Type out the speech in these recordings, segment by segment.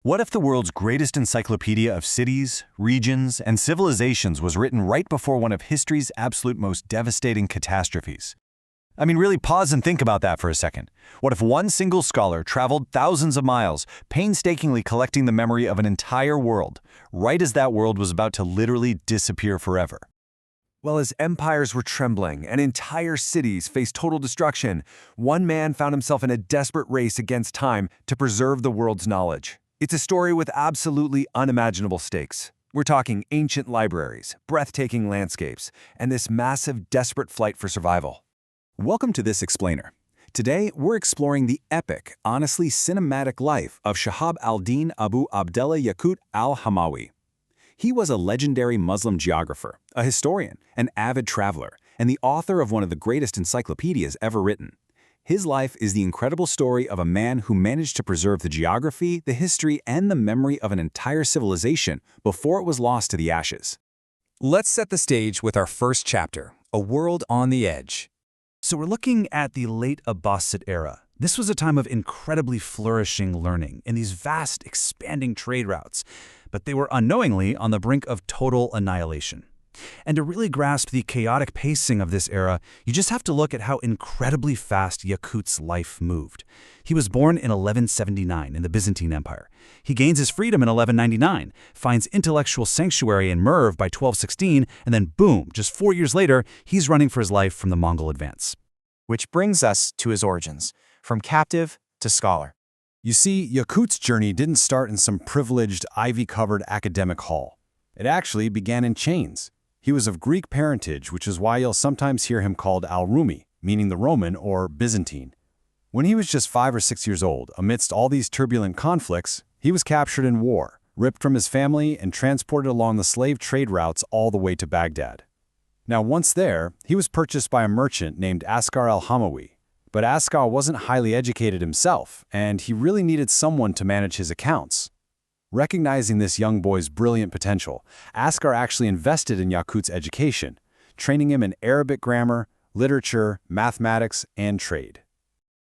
What if the world's greatest encyclopedia of cities, regions, and civilizations was written right before one of history's absolute most devastating catastrophes? I mean, really pause and think about that for a second. What if one single scholar traveled thousands of miles, painstakingly collecting the memory of an entire world, right as that world was about to literally disappear forever? Well, as empires were trembling and entire cities faced total destruction, one man found himself in a desperate race against time to preserve the world's knowledge. It's a story with absolutely unimaginable stakes. We're talking ancient libraries, breathtaking landscapes, and this massive, desperate flight for survival. Welcome to this explainer. Today, we're exploring the epic, honestly cinematic life of Shahab al-Din Abu Abdallah Yaqut al-Hamawi. He was a legendary Muslim geographer, a historian, an avid traveler, and the author of one of the greatest encyclopedias ever written. His life is the incredible story of a man who managed to preserve the geography, the history, and the memory of an entire civilization before it was lost to the ashes. Let's set the stage with our first chapter, A World on the Edge. So we're looking at the late Abbasid era. This was a time of incredibly flourishing learning in these vast, expanding trade routes, but they were unknowingly on the brink of total annihilation. And to really grasp the chaotic pacing of this era, you just have to look at how incredibly fast Yaqut's life moved. He was born in 1179 in the Byzantine Empire. He gains his freedom in 1199, finds intellectual sanctuary in Merv by 1216, and then boom, just 4 years later, he's running for his life from the Mongol advance. Which brings us to his origins, from captive to scholar. You see, Yaqut's journey didn't start in some privileged, ivy-covered academic hall. It actually began in chains. He was of Greek parentage, which is why you'll sometimes hear him called al-Rumi, meaning the Roman or Byzantine. When he was just 5 or 6 years old, amidst all these turbulent conflicts, he was captured in war, ripped from his family, and transported along the slave trade routes all the way to Baghdad. Now, once there, he was purchased by a merchant named Yaqut al-Hamawi. But Yaqut wasn't highly educated himself, and he really needed someone to manage his accounts. Recognizing this young boy's brilliant potential, Yaqut actually invested in Yaqut's education, training him in Arabic grammar, literature, mathematics, and trade.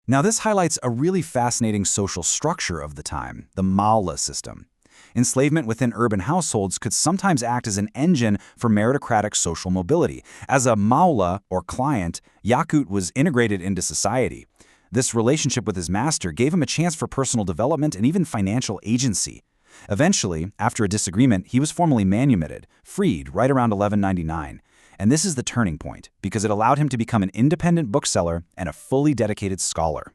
Now this highlights a really fascinating social structure of the time, the Mawla system. Enslavement within urban households could sometimes act as an engine for meritocratic social mobility. As a Mawla, or client, Yaqut was integrated into society. This relationship with his master gave him a chance for personal development and even financial agency. Eventually, after a disagreement, he was formally manumitted, freed right around 1199. And this is the turning point, because it allowed him to become an independent bookseller and a fully dedicated scholar.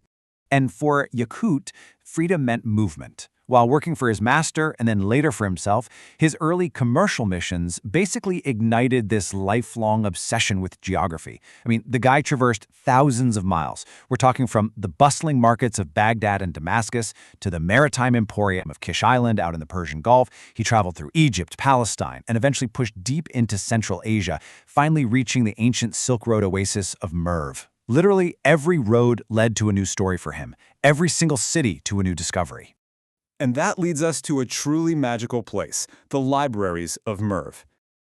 And for Yaqut, freedom meant movement. While working for his master and then later for himself, his early commercial missions basically ignited this lifelong obsession with geography. I mean, the guy traversed thousands of miles. We're talking from the bustling markets of Baghdad and Damascus to the maritime emporium of Kish Island out in the Persian Gulf. He traveled through Egypt, Palestine, and eventually pushed deep into Central Asia, finally reaching the ancient Silk Road oasis of Merv. Literally every road led to a new story for him, every single city to a new discovery. And that leads us to a truly magical place, the libraries of Merv.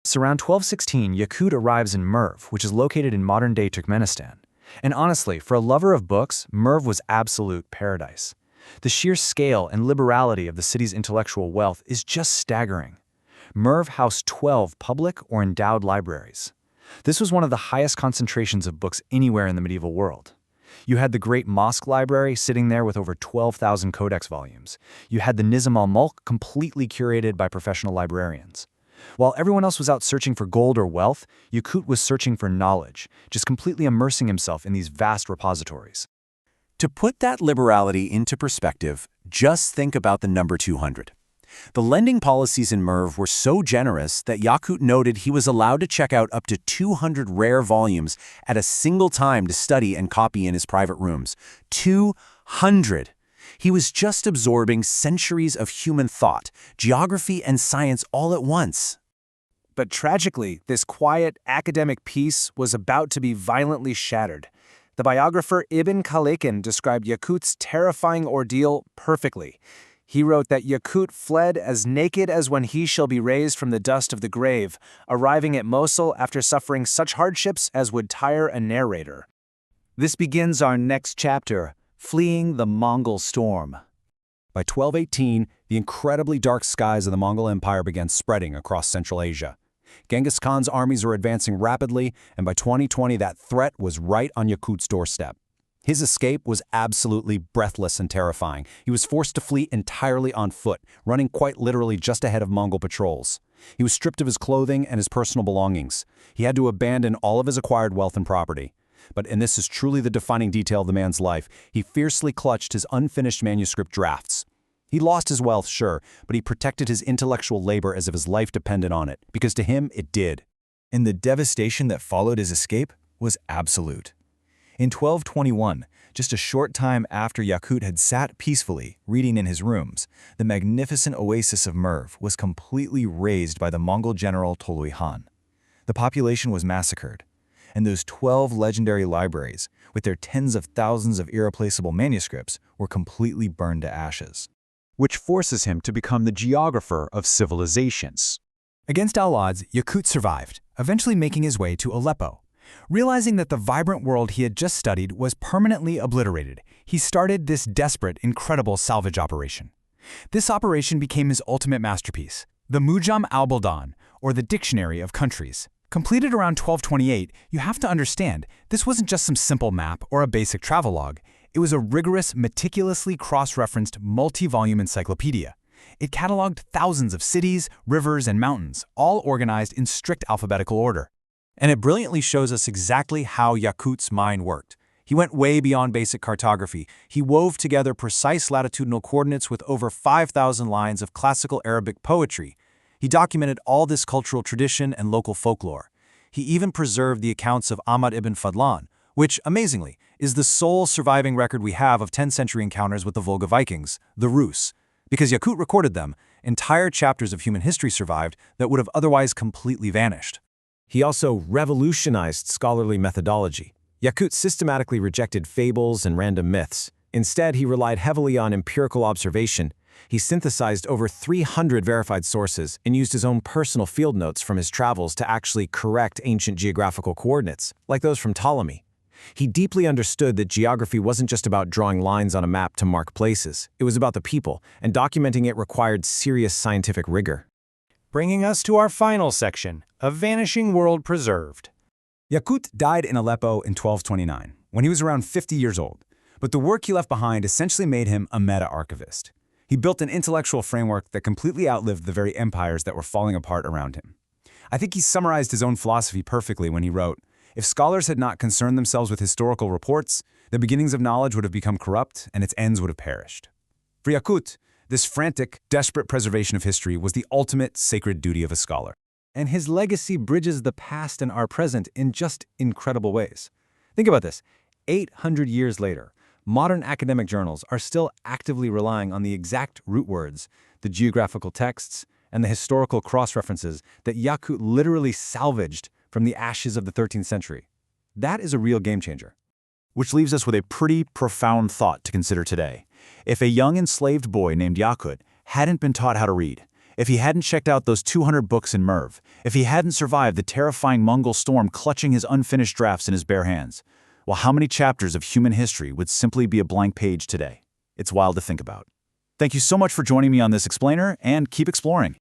So around 1216, Yaqut arrives in Merv, which is located in modern-day Turkmenistan. And honestly, for a lover of books, Merv was absolute paradise. The sheer scale and liberality of the city's intellectual wealth is just staggering. Merv housed 12 public or endowed libraries. This was one of the highest concentrations of books anywhere in the medieval world. You had the Great Mosque Library sitting there with over 12,000 codex volumes. You had the Nizam al-Mulk completely curated by professional librarians. While everyone else was out searching for gold or wealth, Yaqut was searching for knowledge, just completely immersing himself in these vast repositories. To put that liberality into perspective, just think about the number 200. The lending policies in Merv were so generous that Yaqut noted he was allowed to check out up to 200 rare volumes at a single time to study and copy in his private rooms. 200! He was just absorbing centuries of human thought, geography, and science all at once. But tragically, this quiet, academic peace was about to be violently shattered. The biographer Ibn Khaldun described Yaqut's terrifying ordeal perfectly. He wrote that Yaqut fled as naked as when he shall be raised from the dust of the grave, arriving at Mosul after suffering such hardships as would tire a narrator. This begins our next chapter, Fleeing the Mongol Storm. By 1218, the incredibly dark skies of the Mongol Empire began spreading across Central Asia. Genghis Khan's armies were advancing rapidly, and by 2020 that threat was right on Yaqut's doorstep. His escape was absolutely breathless and terrifying. He was forced to flee entirely on foot, running quite literally just ahead of Mongol patrols. He was stripped of his clothing and his personal belongings. He had to abandon all of his acquired wealth and property. But, and this is truly the defining detail of the man's life, he fiercely clutched his unfinished manuscript drafts. He lost his wealth, sure, but he protected his intellectual labor as if his life depended on it, because to him it did. And the devastation that followed his escape was absolute. In 1221, just a short time after Yaqut had sat peacefully, reading in his rooms, the magnificent oasis of Merv was completely razed by the Mongol general Tolui Han. The population was massacred, and those 12 legendary libraries, with their tens of thousands of irreplaceable manuscripts, were completely burned to ashes. Which forces him to become the geographer of civilizations. Against all odds, Yaqut survived, eventually making his way to Aleppo. Realizing that the vibrant world he had just studied was permanently obliterated, he started this desperate, incredible salvage operation. This operation became his ultimate masterpiece, the Mujam al-Buldan, or the Dictionary of Countries. Completed around 1228, you have to understand, this wasn't just some simple map or a basic travelogue. It was a rigorous, meticulously cross-referenced, multi-volume encyclopedia. It cataloged thousands of cities, rivers, and mountains, all organized in strict alphabetical order. And it brilliantly shows us exactly how Yaqut's mind worked. He went way beyond basic cartography. He wove together precise latitudinal coordinates with over 5,000 lines of classical Arabic poetry. He documented all this cultural tradition and local folklore. He even preserved the accounts of Ahmad ibn Fadlan, which, amazingly, is the sole surviving record we have of 10th-century encounters with the Volga Vikings, the Rus. Because Yaqut recorded them, entire chapters of human history survived that would have otherwise completely vanished. He also revolutionized scholarly methodology. Yaqut systematically rejected fables and random myths. Instead, he relied heavily on empirical observation. He synthesized over 300 verified sources and used his own personal field notes from his travels to actually correct ancient geographical coordinates, like those from Ptolemy. He deeply understood that geography wasn't just about drawing lines on a map to mark places. It was about the people, and documenting it required serious scientific rigor. Bringing us to our final section, A Vanishing World Preserved. Yaqut died in Aleppo in 1229, when he was around 50 years old, but the work he left behind essentially made him a meta-archivist. He built an intellectual framework that completely outlived the very empires that were falling apart around him. I think he summarized his own philosophy perfectly when he wrote, "If scholars had not concerned themselves with historical reports, the beginnings of knowledge would have become corrupt and its ends would have perished." For Yaqut, this frantic, desperate preservation of history was the ultimate sacred duty of a scholar. And his legacy bridges the past and our present in just incredible ways. Think about this. 800 years later, modern academic journals are still actively relying on the exact root words, the geographical texts, and the historical cross-references that Yaqut literally salvaged from the ashes of the 13th century. That is a real game changer. Which leaves us with a pretty profound thought to consider today. If a young enslaved boy named Yaqut hadn't been taught how to read, if he hadn't checked out those 200 books in Merv, if he hadn't survived the terrifying Mongol storm clutching his unfinished drafts in his bare hands, well, how many chapters of human history would simply be a blank page today? It's wild to think about. Thank you so much for joining me on this explainer, and keep exploring.